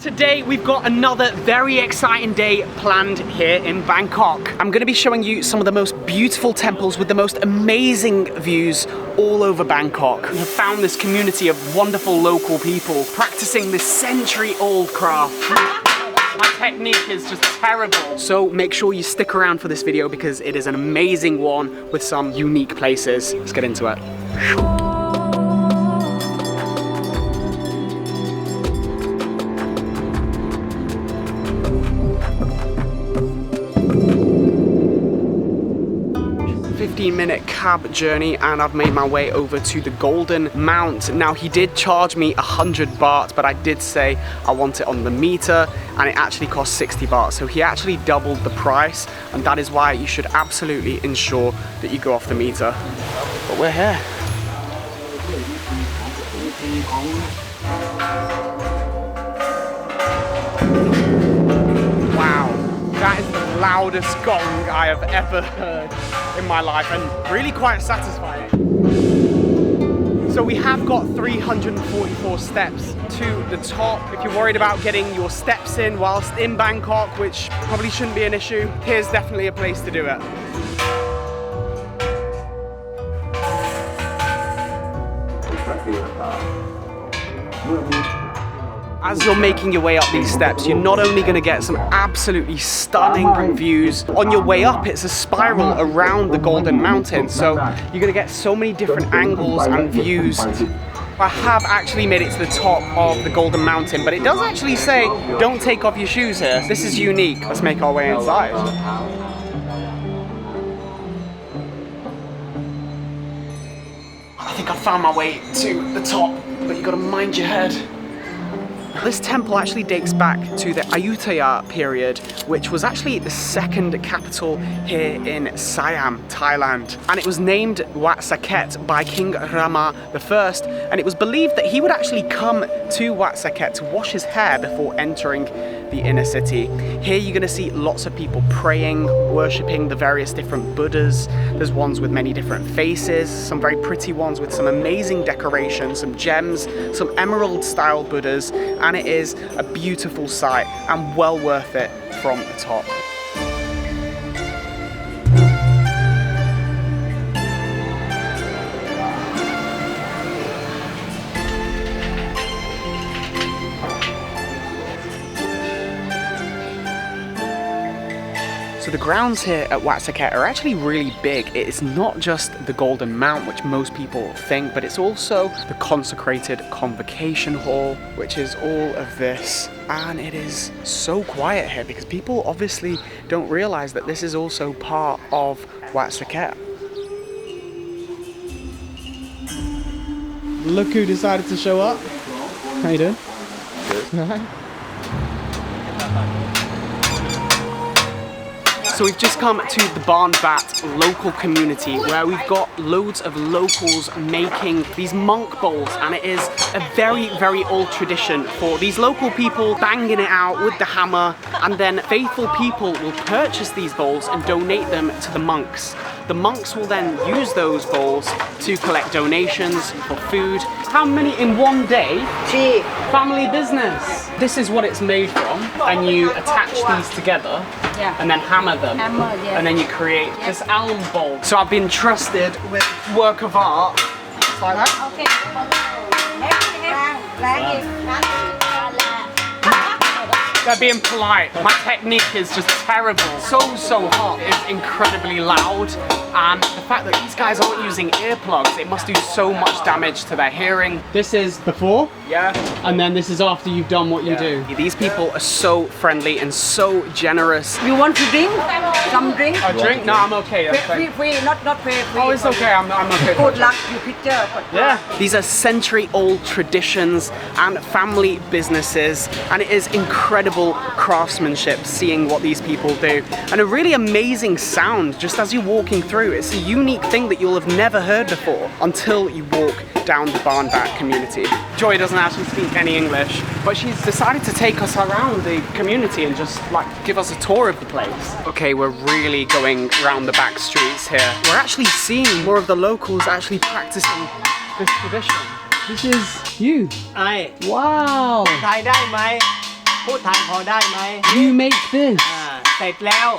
today we've got another very exciting day planned here in Bangkok. I'm going to be showing you some of the most beautiful temples with the most amazing views all over Bangkok. We have found this community of wonderful local people practicing this century-old craft. My technique is just terrible. So make sure you stick around for this video because it is an amazing one with some unique places. Let's get into it. 15-minute cab journey and I've made my way over to the Golden Mount. Now he did charge me 100 baht, but I did say I want it on the meter and it actually cost 60 baht. So he actually doubled the price and that is why you should absolutely ensure that you go off the meter. But we're here. Wow, that is the loudest gong I have ever heard in my life and really quite satisfying. So we have got 344 steps to the top. If you're worried about getting your steps in whilst in Bangkok, which probably shouldn't be an issue, here's definitely a place to do it. As you're making your way up these steps, you're not only going to get some absolutely stunning views. On your way up, it's a spiral around the Golden Mountain, so you're going to get so many different angles and views. I have actually made it to the top of the Golden Mountain, but it does actually say, don't take off your shoes here. This is unique. Let's make our way inside. I think I found my way to the top, but you got to mind your head. This temple actually dates back to the Ayutthaya period, which was actually the second capital here in Siam, Thailand. And it was named Wat Saket by King Rama I, and it was believed that he would actually come to Wat Saket to wash his hair before entering the inner city. Here you're going to see lots of people praying, worshipping the various different Buddhas. There's ones with many different faces, some very pretty ones with some amazing decorations, some gems, some emerald style Buddhas, and it is a beautiful sight and well worth it from the top. So the grounds here at Wat Saket are actually really big. It is not just the Golden Mount, which most people think, but it's also the consecrated convocation hall, which is all of this. And it is so quiet here because people obviously don't realize that this is also part of Wat Saket. Look who decided to show up. How you doing? Good. So we've just come to the Barn Bat local community where we've got loads of locals making these monk bowls, and it is a very, very old tradition for these local people banging it out with the hammer, and then faithful people will purchase these bowls and donate them to the monks. The monks will then use those bowls to collect donations for food. How many in one day? 3. Family business. This is what it's made from, and you attach these together and then hammer them. And then you create this almond bowl. So I've been trusted with work of art like that. They're being polite. My technique is just terrible. So hot. It's incredibly loud. And the fact that these guys aren't using earplugs, it must do so much damage to their hearing. This is before? Yeah. And then this is after you've done what you do. These people are so friendly and so generous. You want to drink? Some drink? A drink? No, I'm okay. Free, not free. Oh, it's okay. I'm okay. Good luck, you picture. Yeah. These are century-old traditions and family businesses, and it is incredible craftsmanship seeing what these people do. And a really amazing sound just as you're walking through. It's a unique thing that you'll have never heard before until you walk down the Barn Bat community. Joy doesn't actually speak any English, but she's decided to take us around the community and just like give us a tour of the place. Okay, we're really going around the back streets here. We're actually seeing more of the locals actually practicing this tradition. This is you. Aye. Wow. ถ่ายได้ไหม พูดไทยพอได้ไหม You make this. เสร็จแล้ว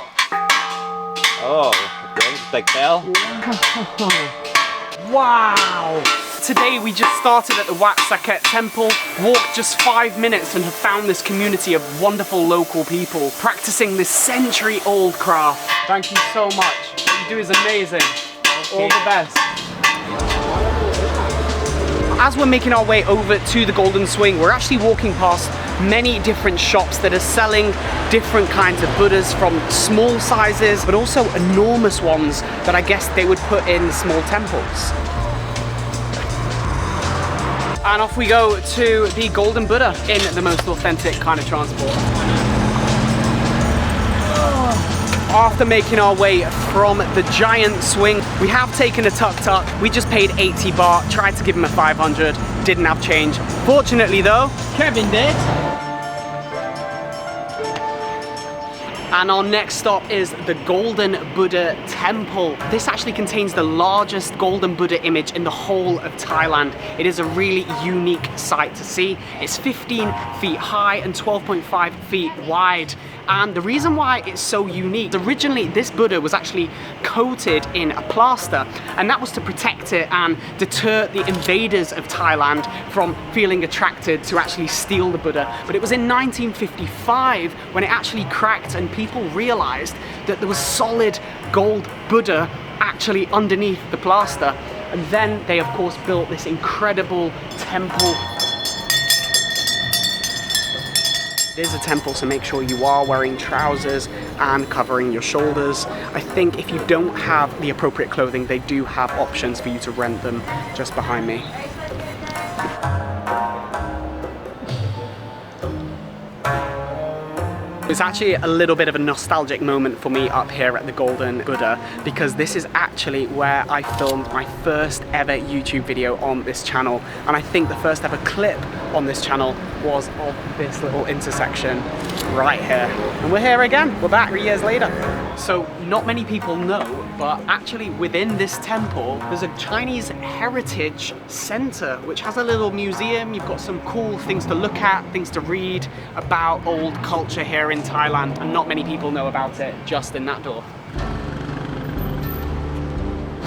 Oh, okay. Like bell. Wow! Today we just started at the Wat Saket temple, walked just 5 minutes and have found this community of wonderful local people practicing this century-old craft. Thank you so much. What you do is amazing. All the best. As we're making our way over to the Golden Swing, we're actually walking past many different shops that are selling different kinds of Buddhas, from small sizes but also enormous ones that I guess they would put in small temples. And off we go to the Golden Buddha in the most authentic kind of transport. After making our way from the giant swing, we have taken a tuk-tuk. We just paid 80 baht, tried to give him a 500, didn't have change. Fortunately though, Kevin did. And our next stop is the Golden Buddha Temple. This actually contains the largest Golden Buddha image in the whole of Thailand. It is a really unique sight to see. It's 15 feet high and 12.5 feet wide. And the reason why it's so unique, originally this Buddha was actually coated in a plaster, and that was to protect it and deter the invaders of Thailand from feeling attracted to actually steal the Buddha. But it was in 1955 when it actually cracked and people realized that there was solid gold Buddha actually underneath the plaster. And then they of course built this incredible temple. It is a temple, so make sure you are wearing trousers and covering your shoulders. I think if you don't have the appropriate clothing, they do have options for you to rent them just behind me. It's actually a little bit of a nostalgic moment for me up here at the Golden Buddha, because this is actually where I filmed my first ever YouTube video on this channel, and I think the first ever clip on this channel was of this little intersection right here. And we're here again, we're back 3 years later. So not many people know, but actually within this temple there's a Chinese heritage center which has a little museum. You've got some cool things to look at, things to read about old culture here in Thailand, and not many people know about it just in that door.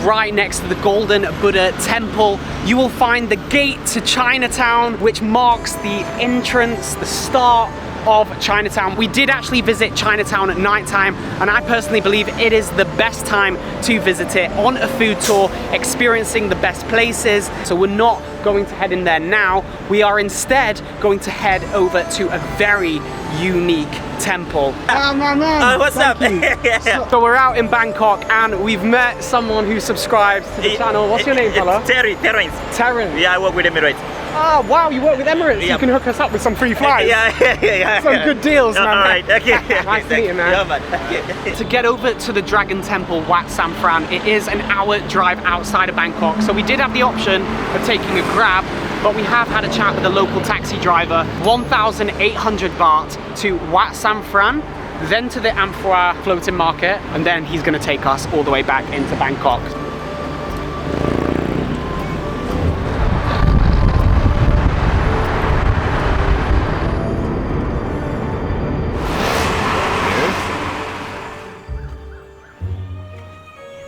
Right next to the Golden Buddha temple, you will find the gate to Chinatown, which marks the entrance, the start of Chinatown. We did actually visit Chinatown at night time, and I personally believe it is the best time to visit it on a food tour, experiencing the best places. So we're not going to head in there now. We are instead going to head over to a very unique temple. What's up? So we're out in Bangkok and we've met someone who subscribes to the channel. What's your name, fella? Terrence. Terrence. Yeah, I work with Emirates. Oh wow, you work with Emirates. Yeah. You can hook us up with some free flights. Yeah. Some good deals, man. Alright, okay. Nice to meet you, man. Yeah, man. Okay. To get over to the Dragon Temple, Wat Sampran, it is an hour drive outside of Bangkok. So we did have the option of taking a Grab, but we have had a chat with a local taxi driver. 1,800 baht to Wat Sampran, then to the Amphawa Floating Market, and then he's going to take us all the way back into Bangkok.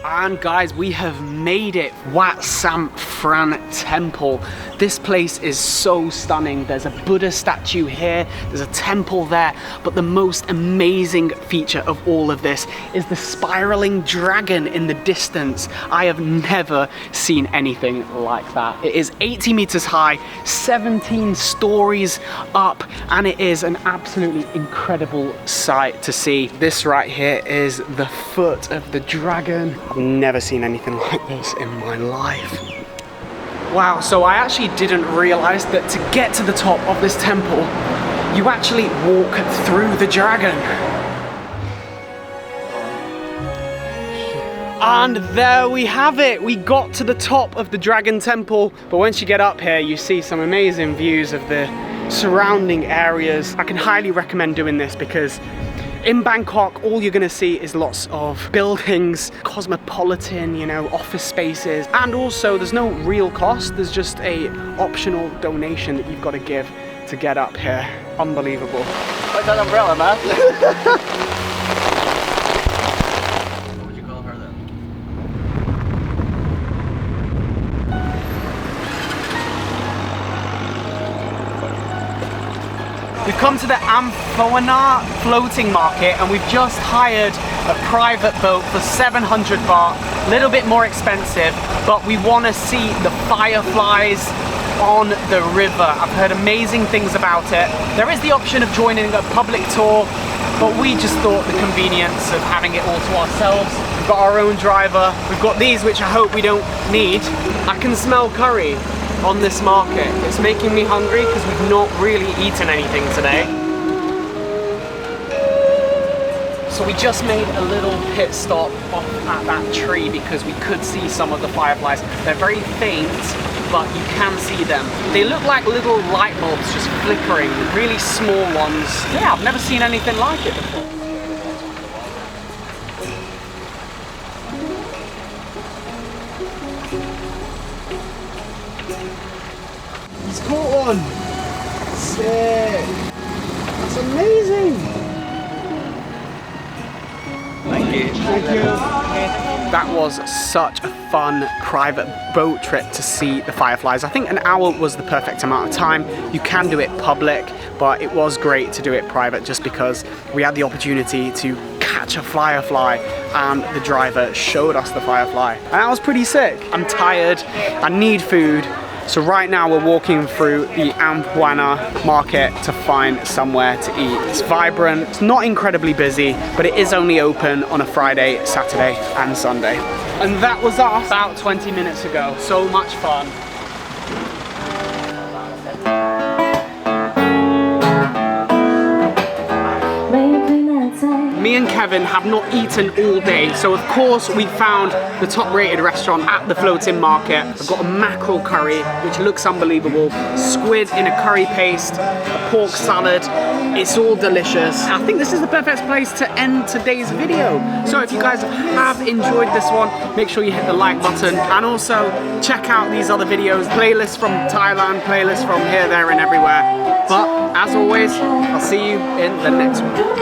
And guys, we have made it. Wat Sampran Temple. This place is so stunning. There's a Buddha statue here, there's a temple there, but the most amazing feature of all of this is the spiraling dragon in the distance. I have never seen anything like that. It is 80 meters high, 17 stories up, and it is an absolutely incredible sight to see. This right here is the foot of the dragon. I've never seen anything like this in my life. Wow, so I actually didn't realize that to get to the top of this temple, you actually walk through the dragon. And there we have it. We got to the top of the Dragon Temple, but once you get up here, you see some amazing views of the surrounding areas. I can highly recommend doing this because in Bangkok, all you're gonna see is lots of buildings, cosmopolitan, you know, office spaces, and also there's no real cost. There's just a optional donation that you've got to give to get up here. Unbelievable. What's that umbrella, man? What would you call her then? We've come to the Amphawa Floating Market and we've just hired a private boat for 700 baht, a little bit more expensive, but we want to see the fireflies on the river. I've heard amazing things about it. There is the option of joining a public tour, but we just thought the convenience of having it all to ourselves. We've got our own driver, we've got these which I hope we don't need. I can smell curry on this market. It's making me hungry because we've not really eaten anything today. So we just made a little pit stop off at that tree because we could see some of the fireflies. They're very faint, but you can see them. They look like little light bulbs just flickering, really small ones. Yeah, I've never seen anything like it before. He's caught one! Sick! That's amazing! Thank you. Thank you. That was such a fun private boat trip to see the fireflies. I think an hour was the perfect amount of time. You can do it public, but it was great to do it private just because we had the opportunity to catch a firefly and the driver showed us the firefly. And that was pretty sick. I'm tired, I need food. So right now we're walking through the Amphawa market to find somewhere to eat. It's vibrant, it's not incredibly busy, but it is only open on a Friday, Saturday and Sunday. And that was us about 20 minutes ago. So much fun. Me and Kevin have not eaten all day, so of course we found the top rated restaurant at the floating market. I've got a mackerel curry, which looks unbelievable, squid in a curry paste, a pork salad. It's all delicious. I think this is the perfect place to end today's video. So if you guys have enjoyed this one, make sure you hit the like button and also check out these other videos, playlists from Thailand, playlists from here, there and everywhere. But as always, I'll see you in the next one.